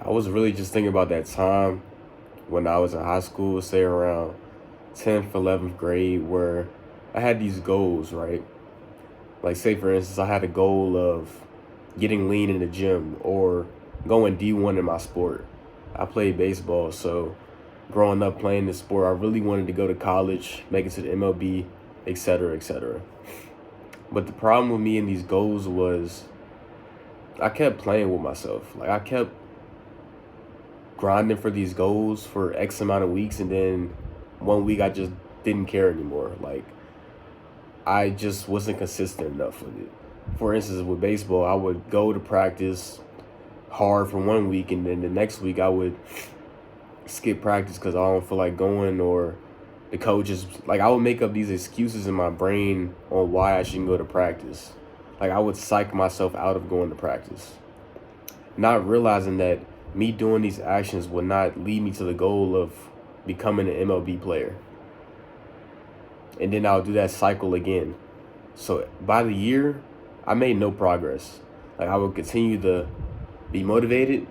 I was really just thinking about that time when I was in high school, say around 10th, 11th grade, where I had these goals, right? Like, say for instance, I had a goal of getting lean in the gym or going D1 in my sport. I played baseball, so growing up playing this sport, I really wanted to go to college, make it to the MLB, etc., etc. But the problem with me and these goals was I kept playing with myself. Like, I kept grinding for these goals for X amount of weeks, and then one week I just didn't care anymore. Like, I just wasn't consistent enough with it. For instance, with baseball, I would go to practice hard for one week, and then the next week I would skip practice because I don't feel like going, or the coach is like, I would make up these excuses in my brain on why I shouldn't go to practice. Like, I would psych myself out of going to practice, not realizing that me doing these actions would not lead me to the goal of becoming an MLB player. And then I'll do that cycle again. So by the year, I made no progress. Like, I would continue to be motivated,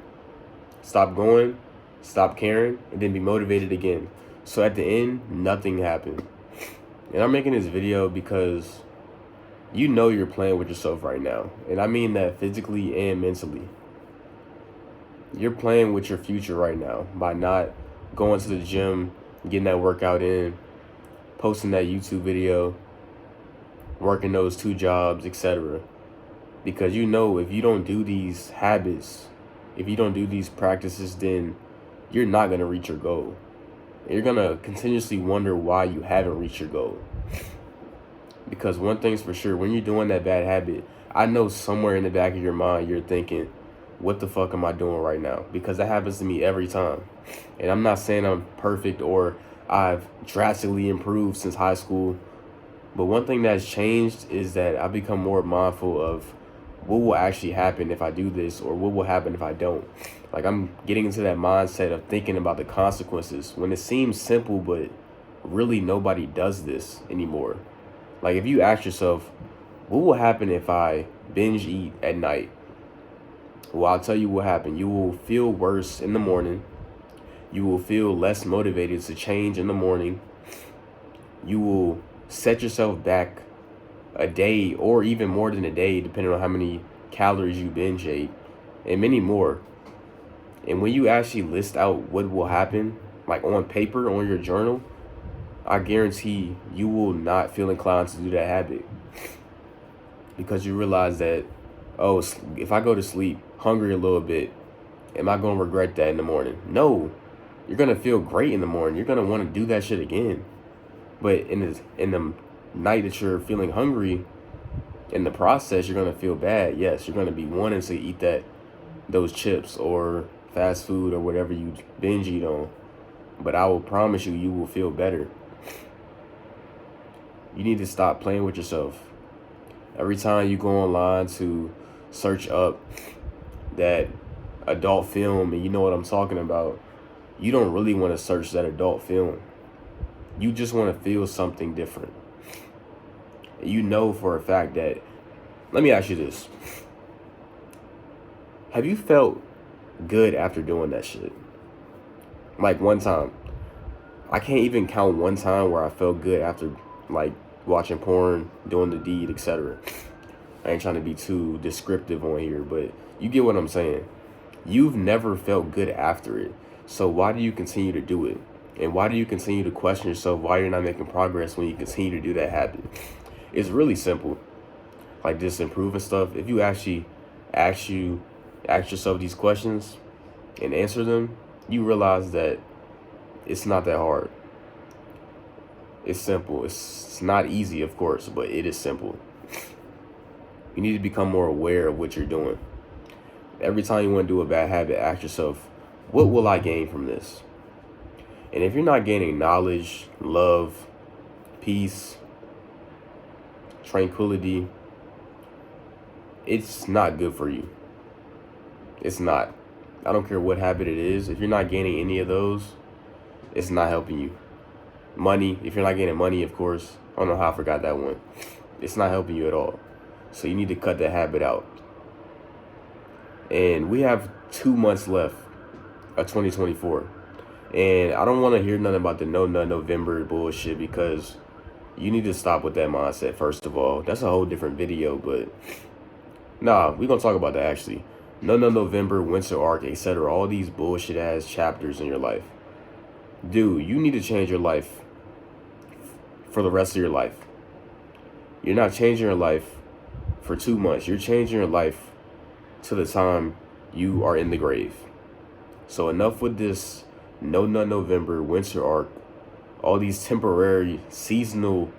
stop going, stop caring, and then be motivated again. So at the end, nothing happened. And I'm making this video because you know you're playing with yourself right now. And I mean that physically and mentally. You're playing with your future right now by not going to the gym, getting that workout in, posting that YouTube video, working those 2 jobs, etc. Because you know if you don't do these habits, if you don't do these practices, then you're not going to reach your goal. You're going to continuously wonder why you haven't reached your goal. Because one thing's for sure, when you're doing that bad habit, I know somewhere in the back of your mind you're thinking, what the fuck am I doing right now? Because that happens to me every time. And I'm not saying I'm perfect or I've drastically improved since high school. But one thing that's changed is that I've become more mindful of what will actually happen if I do this, or what will happen if I don't. Like, I'm getting into that mindset of thinking about the consequences when it seems simple, but really nobody does this anymore. Like, if you ask yourself, what will happen if I binge eat at night? Well, I'll tell you what happened. You will feel worse in the morning. You will feel less motivated to change in the morning. You will set yourself back a day, or even more than a day, depending on how many calories you binge ate, and many more. And when you actually list out what will happen, like on paper, on your journal, I guarantee you will not feel inclined to do that habit. Because you realize that, oh, if I go to sleep hungry a little bit, am I going to regret that in the morning? No. You're going to feel great in the morning. You're going to want to do that shit again. But in the night that you're feeling hungry, in the process, you're going to feel bad. Yes, you're going to be wanting to eat those chips or fast food or whatever you binge eat on. But I will promise you, you will feel better. You need to stop playing with yourself. Every time you go online to search up that adult film, and you know what I'm talking about, you don't really want to search that adult film. You just want to feel something different. You know for a fact that, let me ask you this. Have you felt good after doing that shit? Like, one time. I can't even count one time where I felt good after, like, watching porn, doing the deed, etc. I ain't trying to be too descriptive on here, but you get what I'm saying. You've never felt good after it. So why do you continue to do it? And why do you continue to question yourself why you're not making progress when you continue to do that habit? It's really simple. Like, just improving stuff. If you actually ask yourself these questions and answer them, you realize that it's not that hard. It's simple. It's not easy, of course, but it is simple. You need to become more aware of what you're doing. Every time you want to do a bad habit, ask yourself, what will I gain from this? And if you're not gaining knowledge, love, peace, tranquility, it's not good for you. It's not. I don't care what habit it is. If you're not gaining any of those, it's not helping you. Money, if you're not getting money, of course. I don't know how I forgot that one. It's not helping you at all. So you need to cut that habit out. And we have 2 months left 2024. And I don't want to hear nothing about the No Nut November bullshit, because you need to stop with that mindset, first of all. That's a whole different video, but nah, we're going to talk about that actually. No Nut November, Winter Arc, etc. All these bullshit ass chapters in your life. Dude, you need to change your life for the rest of your life. You're not changing your life for 2 months. You're changing your life to the time you are in the grave. So enough with this No Nut November, Winter Arc, all these temporary, seasonal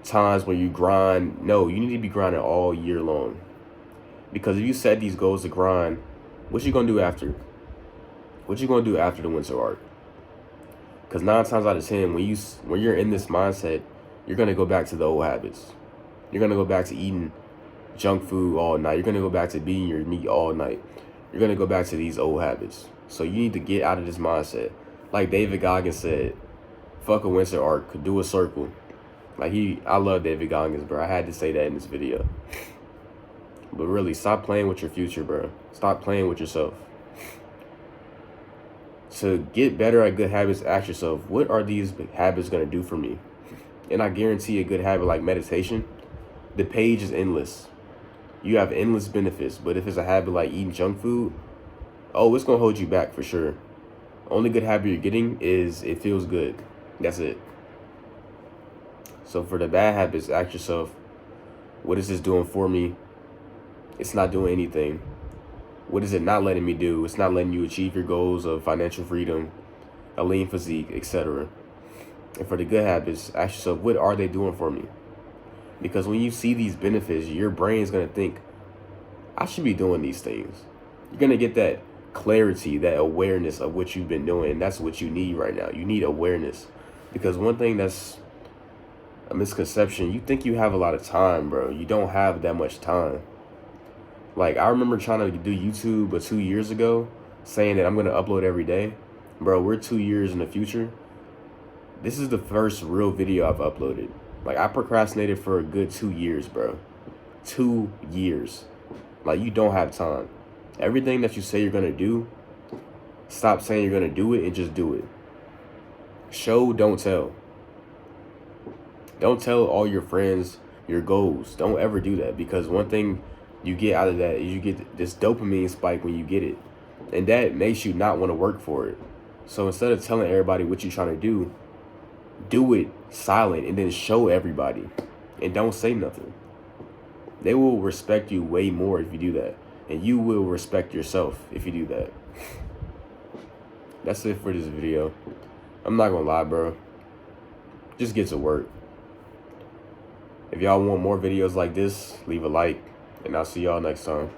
times where you grind. No, you need to be grinding all year long. Because if you set these goals to grind, what you gonna do after? What you gonna do after the Winter Arc? Because 9 times out of 10, when you're in this mindset, you're gonna go back to the old habits. You're gonna go back to eating junk food all night. You're gonna go back to beating your meat all night. You're gonna go back to these old habits. So you need to get out of this mindset. Like David Goggins said, fuck a Winter Arc, do a circle. I love David Goggins, bro. I had to say that in this video. But really, stop playing with your future, bro. Stop playing with yourself. To get better at good habits, ask yourself, what are these habits gonna do for me? And I guarantee a good habit like meditation, the page is endless. You have endless benefits. But if it's a habit like eating junk food, oh, it's gonna hold you back for sure. Only good habit you're getting is it feels good. That's it. So for the bad habits, ask yourself, what is this doing for me? It's not doing anything. What is it not letting me do? It's not letting you achieve your goals of financial freedom, a lean physique, etc. And for the good habits, ask yourself, what are they doing for me? Because when you see these benefits, your brain's going to think, I should be doing these things. You're going to get that clarity, that awareness of what you've been doing. And that's what you need right now. You need awareness. Because one thing that's a misconception, you think you have a lot of time, bro. You don't have that much time. Like, I remember trying to do YouTube 2 years ago, saying that I'm going to upload every day. Bro, we're 2 years in the future. This is the first real video I've uploaded. Like, I procrastinated for a good 2 years, bro. 2 years. Like, you don't have time. Everything that you say you're going to do, stop saying you're going to do it and just do it. Show, don't tell. Don't tell all your friends your goals. Don't ever do that, because one thing you get out of that is you get this dopamine spike when you get it. And that makes you not want to work for it. So instead of telling everybody what you're trying to do it silent and then show everybody. And don't say nothing. They will respect you way more if you do that. And you will respect yourself if you do that. That's it for this video. I'm not gonna lie, bro. Just get to work. If y'all want more videos like this, leave a like. And I'll see y'all next time.